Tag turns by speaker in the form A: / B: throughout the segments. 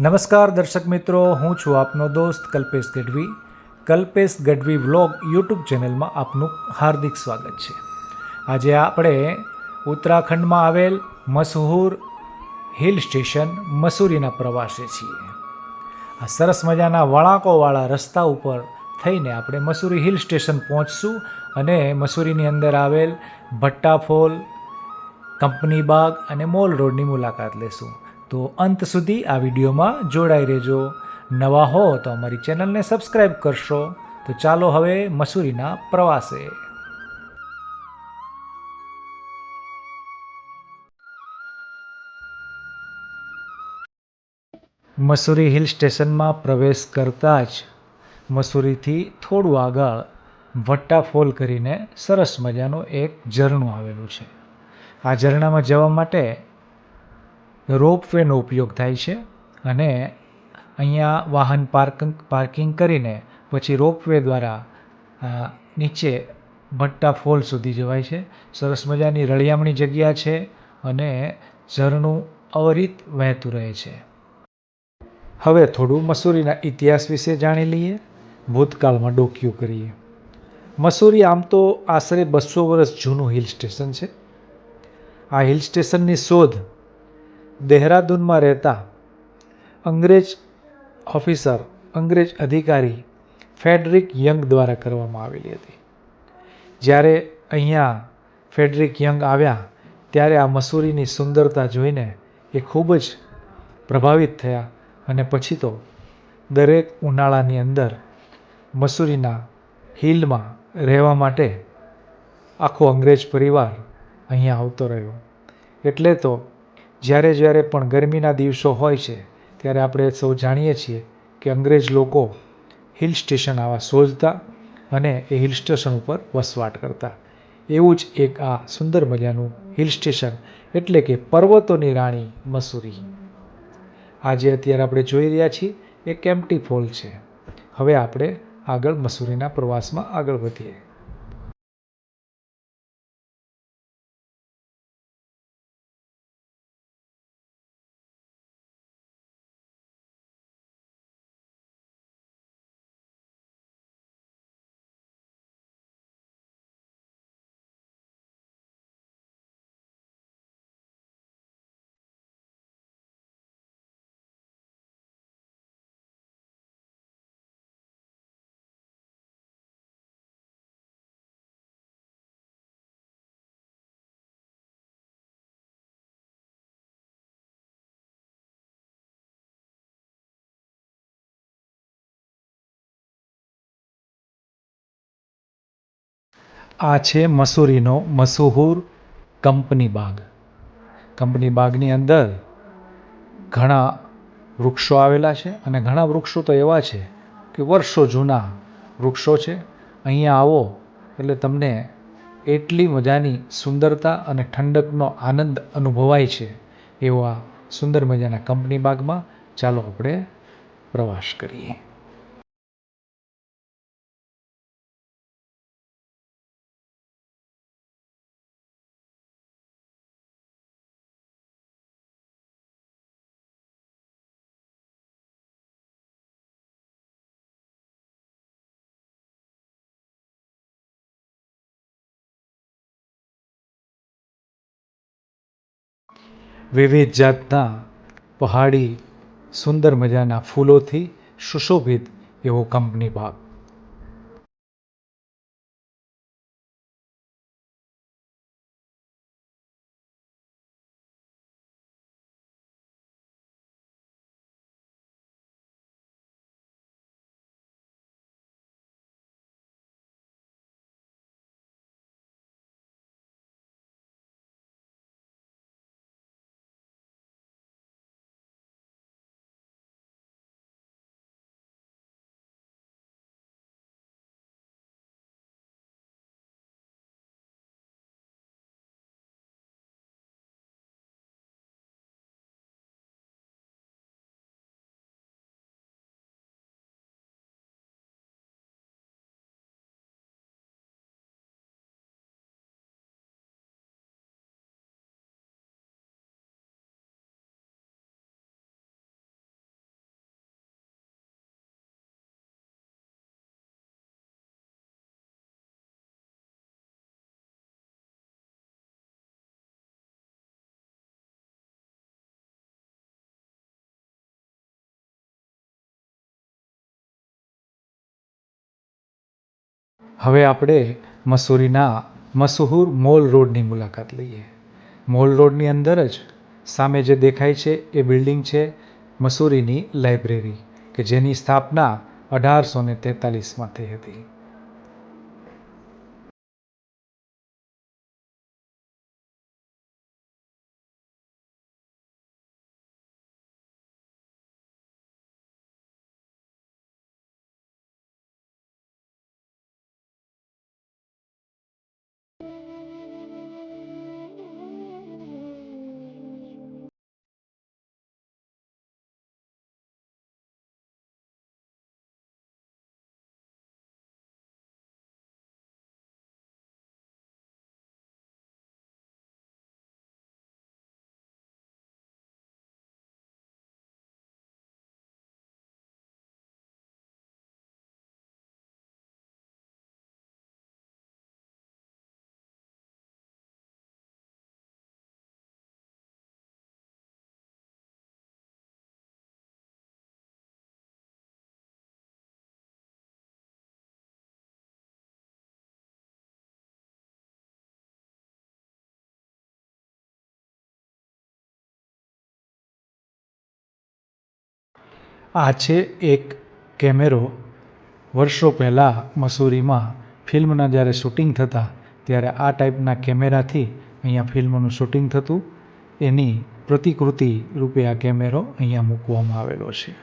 A: નમસ્કાર દર્શક મિત્રો, હું છું આપનો દોસ્ત કલ્પેશ ગઢવી. કલ્પેશ ગઢવી વ્લોગ યુટ્યુબ ચેનલમાં આપનું હાર્દિક સ્વાગત છે. આજે આપણે ઉત્તરાખંડમાં આવેલ મશહૂર હિલ સ્ટેશન મસૂરીના પ્રવાસે છીએ. આ સરસ મજાના વળાંકોવાળા રસ્તા ઉપર થઈને આપણે મસૂરી હિલ સ્ટેશન પહોંચશું અને મસૂરીની અંદર આવેલ ભટ્ટા ફોલ, કંપની બાગ અને મોલ રોડની મુલાકાત લેશું. તો અંત સુધી આ વિડીયોમાં જોડાઈ રહેજો. નવા હો તો અમારી ચેનલને સબસ્ક્રાઈબ કરશો. તો ચાલો હવે મસૂરીના પ્રવાસે. મસૂરી હિલ સ્ટેશનમાં પ્રવેશ કરતાં જ મસૂરીથી થોડું આગળ ભટ્ટા ફોલ કરીને સરસ મજાનું એક ઝરણું આવેલું છે. આ ઝરણામાં જવા માટે રોપવેનો ઉપયોગ થાય છે અને અહીંયા વાહન પાર્કિંગ કરીને પછી રોપવે દ્વારા નીચે ભટ્ટા ફોલ સુધી જવાય છે. સરસ મજાની રળિયામણી જગ્યા છે અને ઝરણું અવિરત વહેતું રહે છે. હવે થોડું મસૂરીના ઇતિહાસ વિશે જાણી લઈએ, ભૂતકાળમાં ડોકિયું કરીએ. મસૂરી આમ તો આશરે 200 વર્ષ જૂનું હિલ સ્ટેશન છે. આ હિલ સ્ટેશનની શોધ દહેરાદૂનમાં રહેતા અંગ્રેજ અધિકારી ફ્રેડરિક યંગ દ્વારા કરવામાં આવેલી હતી. જ્યારે અહીંયા ફ્રેડરિક યંગ આવ્યા ત્યારે આ મસૂરીની સુંદરતા જોઈને એ ખૂબ જ પ્રભાવિત થયા અને પછી તો દરેક ઉનાળાની અંદર મસૂરીના હિલમાં રહેવા માટે આખો અંગ્રેજ પરિવાર અહીંયા આવતો રહ્યો. એટલે તો જ્યારે પણ ગરમીના દિવસો હોય છે ત્યારે આપણે સૌ જાણીએ છીએ કે અંગ્રેજ લોકો હિલ સ્ટેશન આવા શોધતા અને એ હિલ સ્ટેશન ઉપર વસવાટ કરતા. એવું જ એક આ સુંદર મજાનું હિલ સ્ટેશન એટલે કે પર્વતોની રાણી મસૂરી. આજે અત્યારે આપણે જોઈ રહ્યા છીએ એ કેમ્પ્ટી ફોલ છે. હવે આપણે આગળ મસૂરીના પ્રવાસમાં આગળ વધીએ. આ છે મસૂરીનો મશહૂર કંપની બાગ. કંપની બાગની અંદર ઘણા વૃક્ષો આવેલા છે અને ઘણા વૃક્ષો તો એવા છે કે વર્ષો જૂના વૃક્ષો છે. અહીંયા આવો એટલે તમને એટલી મજાની સુંદરતા અને ઠંડકનો આનંદ અનુભવાય છે એવા સુંદર મજાના કંપની બાગમાં ચાલો આપણે પ્રવાસ કરીએ. વિવિધ જાતના પહાડી સુંદર મજાના ફૂલોથી સુશોભિત એવો કંપની બાગ. હવે આપણે મસૂરીના મશહૂર મોલ રોડની મુલાકાત લઈએ. મોલ રોડની અંદર જ સામે જે દેખાય છે એ બિલ્ડિંગ છે મસૂરીની લાઇબ્રેરી, કે જેની સ્થાપના 1843માં થઈ હતી. આ છે એક કેમેરો. વર્ષો પહેલાં મસૂરીમાં ફિલ્મના જ્યારે શૂટિંગ થતા ત્યારે આ ટાઈપના કેમેરાથી અહીંયા ફિલ્મનું શૂટિંગ થતું. એની પ્રતિકૃતિ રૂપે આ કેમેરો અહીંયા મૂકવામાં આવેલો છે.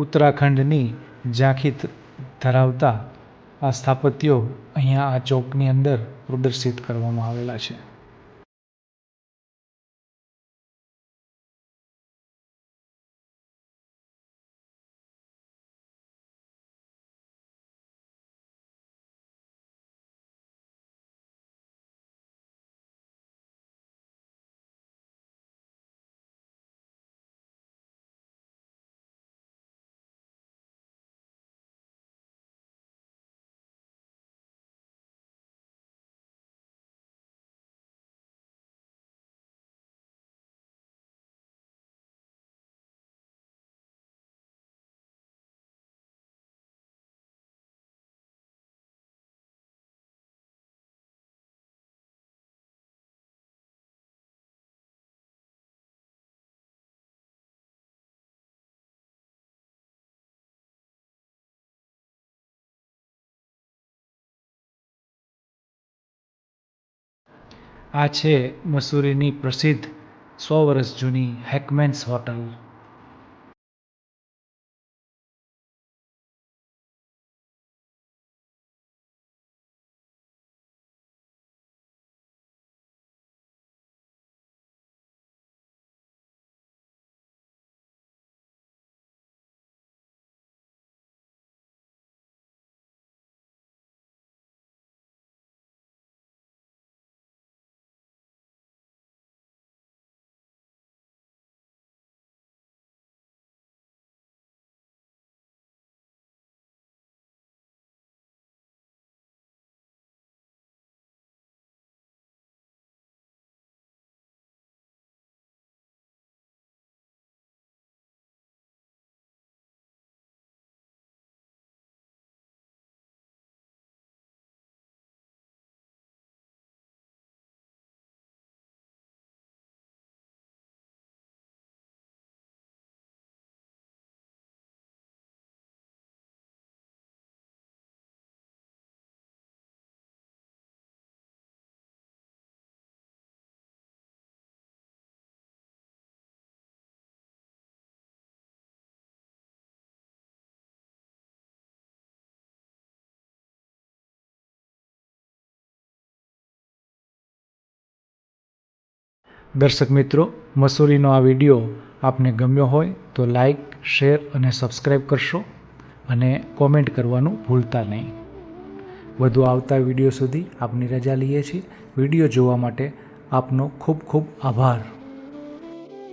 A: ઉત્તરાખંડની ઝાંખી ધરાવતા આ સ્થાપત્યો અહીંયા આ ચોકની અંદર પ્રદર્શિત કરવામાં આવેલા છે. આ છે મસૂરીની પ્રસિદ્ધ 100 વર્ષ જૂની હેકમેન્સ હોટલ. દર્શક મિત્રો, મસૂરીનો આ વિડીયો આપને ગમ્યો હોય તો લાઈક, શેર અને સબસ્ક્રાઈબ કરશો અને કોમેન્ટ કરવાનું ભૂલતા નહીં. વધુ આવતા વિડીયો સુધી આપની રજા લઈએ છીએ. વિડીયો જોવા માટે આપનો ખૂબ ખૂબ આભાર.